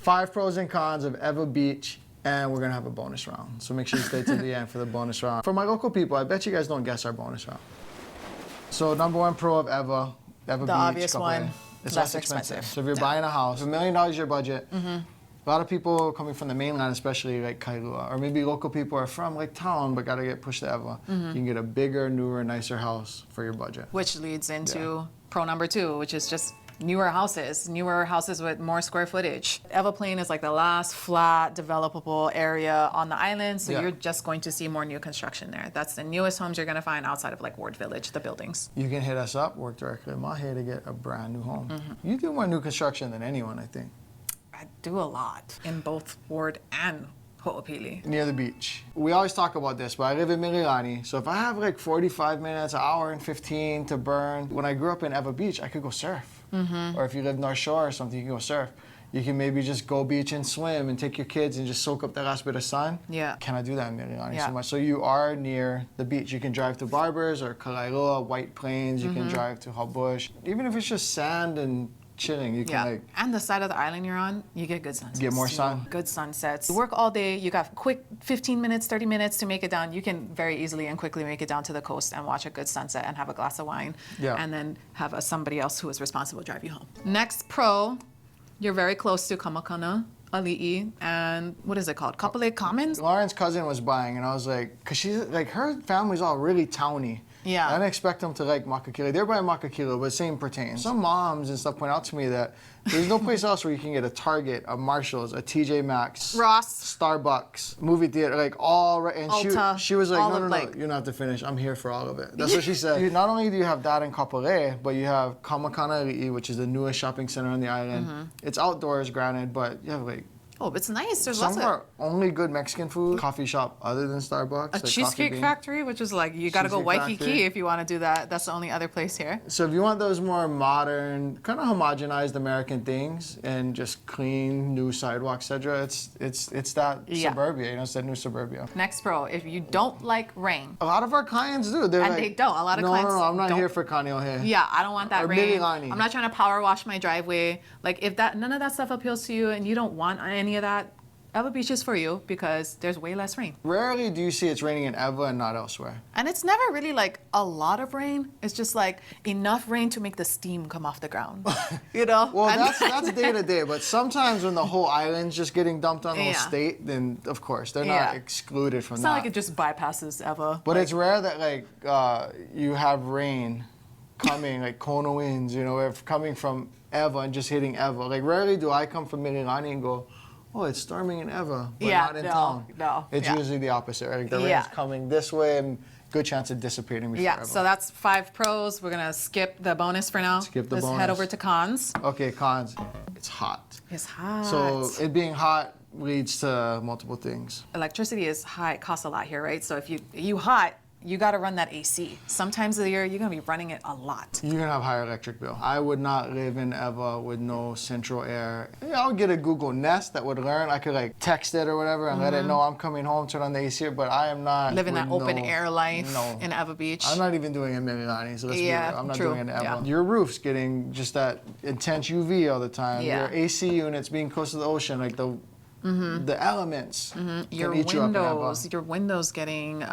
5 pros and cons of Ewa Beach, and we're gonna have a bonus round. So make sure you stay to the end for the bonus round. For my local people, I bet you guys don't guess our bonus round. So number 1 pro of Ewa Beach. The obvious one, it's less less expensive. expensive. So if you're buying a house, $1 million is your budget. A lot of people coming from the mainland, especially like Kailua, or maybe local people are from like town but gotta get pushed to Ewa. You can get a bigger, newer, nicer house for your budget. Which leads into pro number 2, which is just newer houses with more square footage. Ewa Plain is like the last flat, developable area on the island, so you're just going to see more new construction there. That's the newest homes you're gonna find outside of like Ward Village, the buildings. You can hit us up, work directly with Mahe to get a brand new home. You do more new construction than anyone, I think. I do a lot in both Ward and Ho'opili. Near the beach. We always talk about this, but I live in Mililani, so if I have like 45 minutes, an hour and 15 to burn, when I grew up in Ewa Beach, I could go surf. Or if you live North Shore or something, you can go surf. You can maybe just go beach and swim and take your kids and just soak up that last bit of sun. Yeah. Cannot do that in Mililani so much. So you are near the beach. You can drive to Barbers or Kalaeloa, White Plains. You can drive to Habush. Even if it's just sand and chilling, you can like... And the side of the island you're on, you get good sunsets. Get more too. sun. Good sunsets. You work all day, you got quick 15 minutes, 30 minutes to make it down. You can very easily and quickly make it down to the coast and watch a good sunset and have a glass of wine. And then have somebody else who is responsible drive you home. Next pro, you're very close to Kamakana, Ali'i, and what is it called? Kapolei Commons? Lauren's cousin was buying, and I was like, because she's like, her family's all really towny. Yeah. I didn't expect them to like Makakilo. They're by Makakilo, but same pertains. Some moms and stuff point out to me that there's no place else where you can get a Target, a Marshalls, a TJ Maxx, Ross, Starbucks, movie theater, like all right. And Ulta, she was like, all no, of, no, like... you don't have to finish. I'm here for all of it. That's what she said. Not only do you have that in Kapolei, but you have Kamakana Ali'i, which is the newest shopping center on the island. It's outdoors, granted, but you have like... Oh, it's nice. There's some lots of our only good Mexican food, coffee shop other than Starbucks. A like Cheesecake Factory, which is like, you gotta go Cheesecake Waikiki Factory. if you wanna do that. That's the only other place here. So if you want those more modern, kind of homogenized American things and just clean, new sidewalks, etc., it's that suburbia, you know, it's that new suburbia. Next pro, if you don't like rain. A lot of our clients do. They're And like, they don't. A lot of no, clients No, I'm not don't. here for Kaneohe. Yeah, I don't want that Or rain. Mililani. I'm not trying to power wash my driveway. Like, if none of that stuff appeals to you and you don't want any of that, Ewa Beach is for you because there's way less rain. Rarely do you see it's raining in Ewa and not elsewhere. And it's never really like a lot of rain. It's just like enough rain to make the steam come off the ground. You know? Well, that's day to day, but sometimes when the whole island's just getting dumped on the whole state, then of course they're not excluded from that. It's not like it just bypasses Ewa. But it's rare that like you have rain coming, like Kona winds, you know, coming from Ewa and just hitting Ewa. Like rarely do I come from Mililani and go, oh, it's storming in Ewa, but not in town. No. It's usually the opposite, right? Like the rain's coming this way and good chance of dissipating before Ewa. So that's 5 pros. We're gonna skip the bonus for now. Skip the Let's bonus. head over to cons. Okay, cons. It's hot. It's hot. So it being hot leads to multiple things. Electricity is high, it costs a lot here, right? So if you hot, you gotta run that AC. Sometimes of the year, you're gonna be running it a lot. You're gonna have higher electric bill. I would not live in Ewa with no central air. Yeah, I would get a Google Nest that would learn. I could like text it or whatever and let it know I'm coming home, turn on the AC, but I am not living that open air life No. in Ewa Beach. I'm not even doing it in Mililani, so let's be real. I'm not doing it in Ewa. Yeah. Your roof's getting just that intense UV all the time. Yeah. Your AC units being close to the ocean, like the elements can Your eat you up in Ewa. windows getting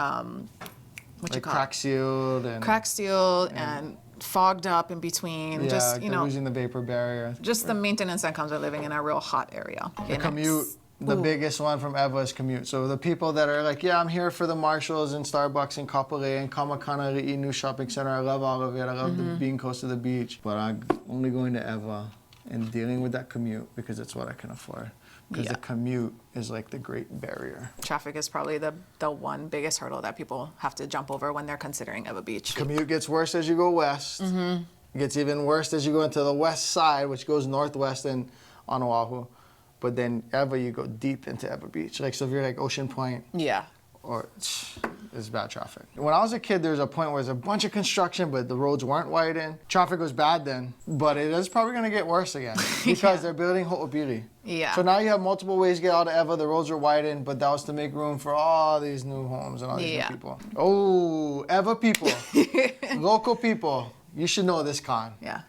Like crack sealed and crack sealed and fogged up in between. yeah, Just you know, losing the vapor barrier. just the maintenance that comes with living in a real hot area. The commute, the biggest one from Ewa is commute. So the people that are like, yeah, I'm here for the Marshalls and Starbucks and Kapolei and Kamakana Ali'i new shopping center. I love all of it. I love being close to the beach. But I'm only going to Ewa and dealing with that commute because it's what I can afford. Because the commute is like the great barrier. Traffic is probably the one biggest hurdle that people have to jump over when they're considering Ewa Beach. Commute gets worse as you go west. It gets even worse as you go into the west side, which goes northwest and on Oahu. But then Ewa, you go deep into Ewa Beach. Like, so if you're like Ocean Point, Yeah. or it's bad traffic. When I was a kid, there was a point where there's a bunch of construction, but the roads weren't widened. Traffic was bad then, but it is probably gonna get worse again because they're building Ho'opili. Yeah. So now you have multiple ways to get out of Ewa. The roads are widened, but that was to make room for all these new homes and all these new people. Oh, Ewa people, local people, you should know this con. Yeah.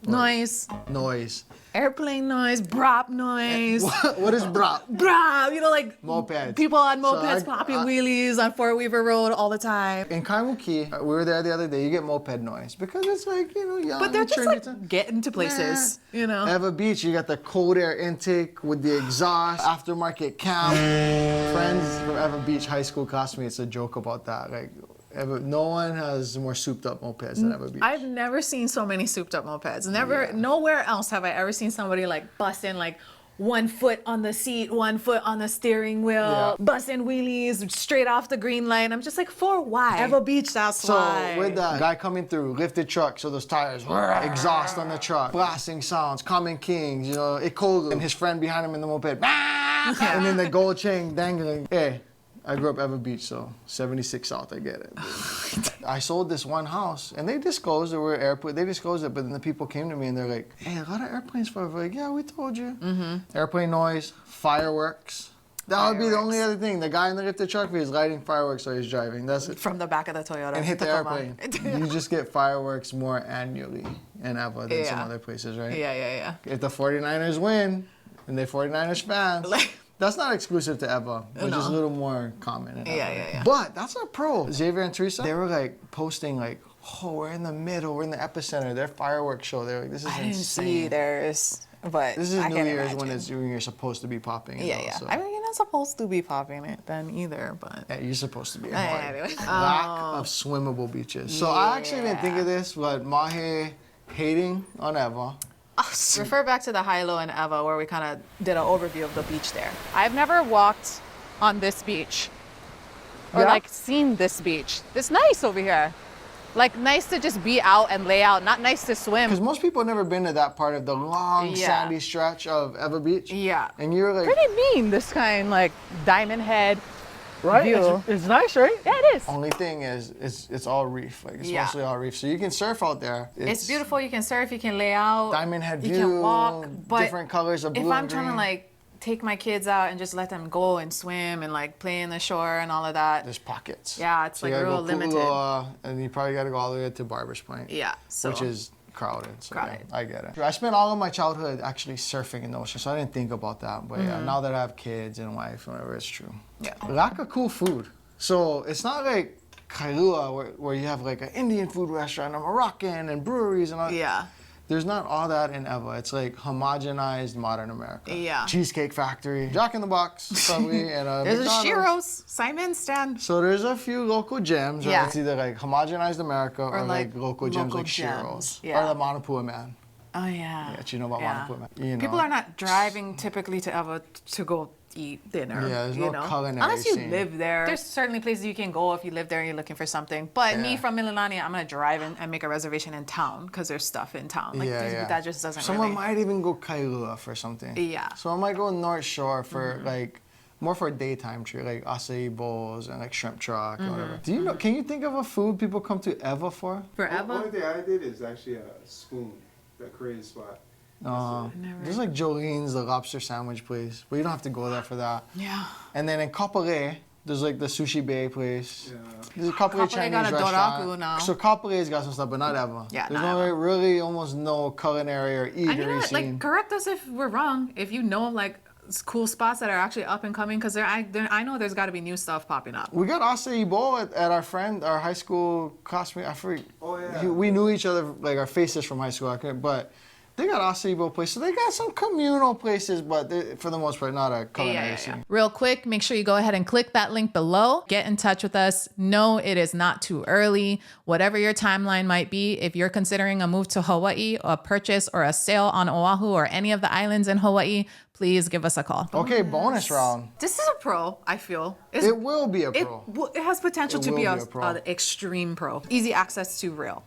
Noise. Noise. Airplane noise, brop noise. What is brop? Brop, you know, like Mopeds. people on So mopeds popping wheelies on Fort Weaver Road all the time. In Kaimuki, we were there the other day, you get moped noise because it's like, young. But they're just like Trinity. getting to places, you know. Eva Beach, you got the cold air intake with the exhaust, aftermarket camp. Friends from Eva Beach high school classmates a joke about that. Like, no one has more souped up mopeds than Eva Beach. I've never seen so many souped up mopeds. Nowhere else have I ever seen somebody like busting like 1 foot on the seat, 1 foot on the steering wheel, busting wheelies straight off the green light. I'm just like, for why? Eva Beach, that's why. So with that guy coming through, lifted truck, so those tires, exhaust on the truck, blasting sounds, Common Kings, Ikogu, and his friend behind him in the moped, and then the gold chain dangling. Hey, I grew up Eva Beach, so 76 South, I get it. I sold this one house, and they disclosed there were airplanes. They disclosed it, but then the people came to me and they're like, "Hey, a lot of airplanes fly." We're like, "Yeah, we told you." Airplane noise, fireworks. That would be the only other thing. The guy in the lifted truck, he's lighting fireworks while he's driving. That's it. From the back of the Toyota. And hit the Tacoma. airplane. You just get fireworks more annually in Eva than some other places, right? Yeah. If the 49ers win, and they're 49ers fans, that's not exclusive to Eva, which is a little more common in Eva. Yeah. But that's a pro. Xavier and Teresa, they were like posting like, "Oh, we're in the middle, we're in the epicenter." Their fireworks show, they're like, "This is I didn't insane." see theirs, but This is I New can Year's imagine. when you're supposed to be popping. Yeah. So. I mean, you're not supposed to be popping it then either, but. Yeah, you're supposed to be. Anyway. Lack of swimmable beaches. So I actually didn't think of this, but Mahe hating on Eva. Refer back to the high-low in Eva where we kind of did an overview of the beach there. I've never walked on this beach or like seen this beach. It's nice over here. Like nice to just be out and lay out, not nice to swim. Because most people have never been to that part of the long sandy stretch of Eva Beach. Yeah. And you're like, Pretty mean, this kind like Diamond Head Right? view. It's nice, right? Yeah, it is. only thing is it's all reef. Like it's Yeah. mostly all reef. So you can surf out there. It's beautiful. You can surf, you can lay out. Diamond Head you view. can walk. But different colors of blue if I'm and trying to green. like take my kids out and just let them go and swim and like play in the shore and all of that. There's pockets. Yeah, it's So like you gotta real go limited. Kualoa, and you probably got to go all the way to Barber's Point. Yeah. So Which is crowded. So Crowded. Yeah, I get it. I spent all of my childhood actually surfing in the ocean, so I didn't think about that. But yeah, now that I have kids and wife, whatever, it's true. Yeah. Lack of cool food. So it's not like Kailua where you have like an Indian food restaurant, a Moroccan, and breweries and all. Yeah. There's not all that in Eva. It's like homogenized modern America. Yeah. Cheesecake Factory, Jack in the Box, probably, and a There's a McDonald's. Shiro's, Simon stand. So there's a few local gems, right? Yeah. It's either like homogenized America or like like local gems local like gems. Shiro's. Yeah. Or the Manapua Man. Oh yeah. Yeah, you know about Manapua Man. You know. People are not driving typically to Eva to go eat dinner. Yeah, there's you no know? culinary Unless you scene. live there. There's certainly places you can go if you live there and you're looking for something. But me Yeah. from Mililani, I'm gonna drive in and make a reservation in town because there's stuff in town. Like that just doesn't Someone really. might even go Kailua for something. Yeah. So I might go North Shore for like more for a daytime trip, like acai bowls and like shrimp truck or whatever. Do you know? Can you think of a food people come to Eva for? For The Eva. only thing I did is actually a spoon, that Korean spot. There's like Jolene's, the lobster sandwich place, but you don't have to go there for that. Yeah. And then in Kapolei, there's like the Sushi Bay place. Yeah. There's a Kapolei Kapolei Chinese got a restaurant. Doraku now. So Kapolei's got some stuff, but not Eva. Yeah, There's not no Eva. really almost no culinary or And you know eatery what? scene. Like, correct us if we're wrong. If you know like cool spots that are actually up and coming, because I know there's got to be new stuff popping up. We got acai bowl at our high school classmate. I forget. Oh, yeah. We knew each other, like our faces from high school. But they got acai bowl places. So they got some communal places, but for the most part, not a culinary scene. Real quick, make sure you go ahead and click that link below. Get in touch with us. No, it is not too early. Whatever your timeline might be, if you're considering a move to Hawaii, a purchase or a sale on Oahu or any of the islands in Hawaii, please give us a call. Okay, bonus round. This is a pro, I feel. It will be a pro. It has potential It to will be be a a pro. extreme pro. Easy access to rail.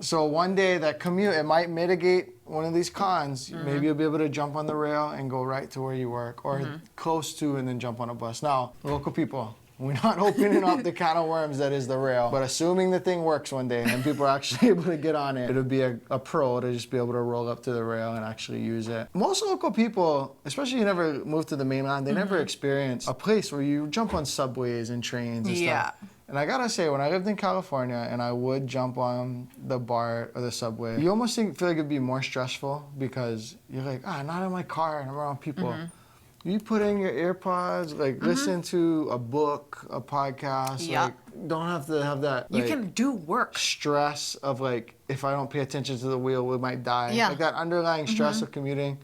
So one day that commute, it might mitigate one of these cons. Mm-hmm. Maybe you'll be able to jump on the rail and go right to where you work, or Mm-hmm. close to and then jump on a bus. Now, local people, we're not opening up the can of worms that is the rail, but assuming the thing works one day and people are actually able to get on it, it'll be a pro to just be able to roll up to the rail and actually use it. Most local people, especially you never moved to the mainland, they Mm-hmm. never experience a place where you jump on subways and trains and Yeah. stuff. And I gotta say, when I lived in California and I would jump on the BART or the subway, you almost feel like it'd be more stressful because you're like, not in my car and I'm around people. You put in your earpods, like listen to a book, a podcast, Yep. like don't have to have that. You like, can do work. stress of like if I don't pay attention to the wheel, we might die. Yeah. Like that underlying stress of commuting.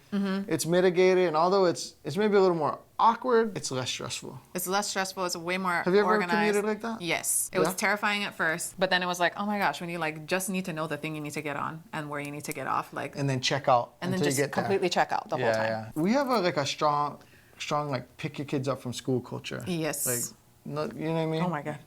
It's mitigated, and although it's maybe a little more awkward, it's less stressful. It's less stressful. It's way more Have you ever organized. commuted like that? Yes. It Yeah? was terrifying at first, but then it was like, oh my gosh, when you like just need to know the thing you need to get on and where you need to get off, like, And then check out and then until just you get there. completely check out the whole time. Yeah. We have a strong like pick your kids up from school culture. Yes. Like, no, you know what I mean? Oh my God.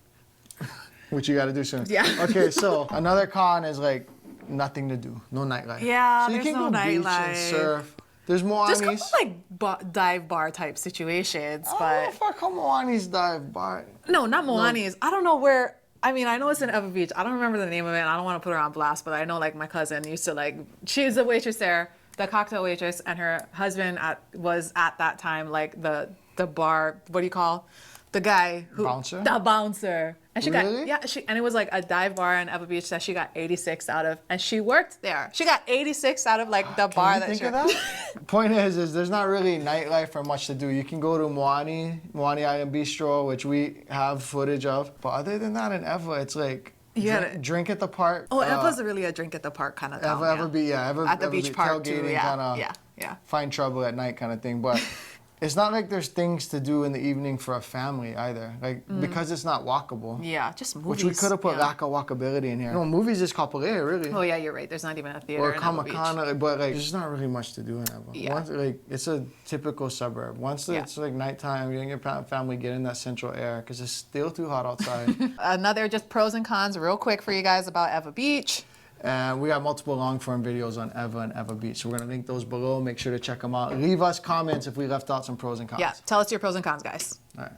Which you got to do soon. Yeah. Okay, so another con is like nothing to do, no nightlife. Yeah, so you there's can no go beach and nightlife. surf. There's Just Moanis. couple like dive bar type situations, I don't know but if I call Moanis dive bar. no, not Moani's. I don't know where. I mean, I know it's in Ever Beach. I don't remember the name of it. And I don't want to put her on blast, but I know like my cousin used to like. She's a waitress there, the cocktail waitress, and her husband was at that time like the bar. What do you call the guy who Bouncer? The bouncer. And she Really? and it was like a dive bar in Ever Beach that she got 86 out of, and she worked there. She got 86 out of like the bar Can you that think she. of that? Point is there's not really nightlife or much to do. You can go to Moani Island Bistro, which we have footage of. But other than that, in Eva, it's like You gotta- drink at the park. Oh, Eva's really a drink at the park kind of town. Ever be at the beach park too. tailgating Yeah, kinda yeah. find trouble at night kind of thing. But it's not like there's things to do in the evening for a family either. Like because it's not walkable. Yeah, just movies. Which we could have put yeah. lack of walkability in here. No, movies is Kapolei, really. Oh yeah, you're right. There's not even a theater Or in Ever Beach. Kamakana, but like there's not really much to do in Eva. Yeah. Once, like it's a typical suburb. Once Yeah. it's like nighttime, you and your family get in that central air because it's still too hot outside. Another just pros and cons real quick for you guys about Ever Beach. And we got multiple long form videos on Eva and Eva Beach. So we're gonna link those below. Make sure to check them out. Leave us comments if we left out some pros and cons. Yeah, tell us your pros and cons, guys. All right.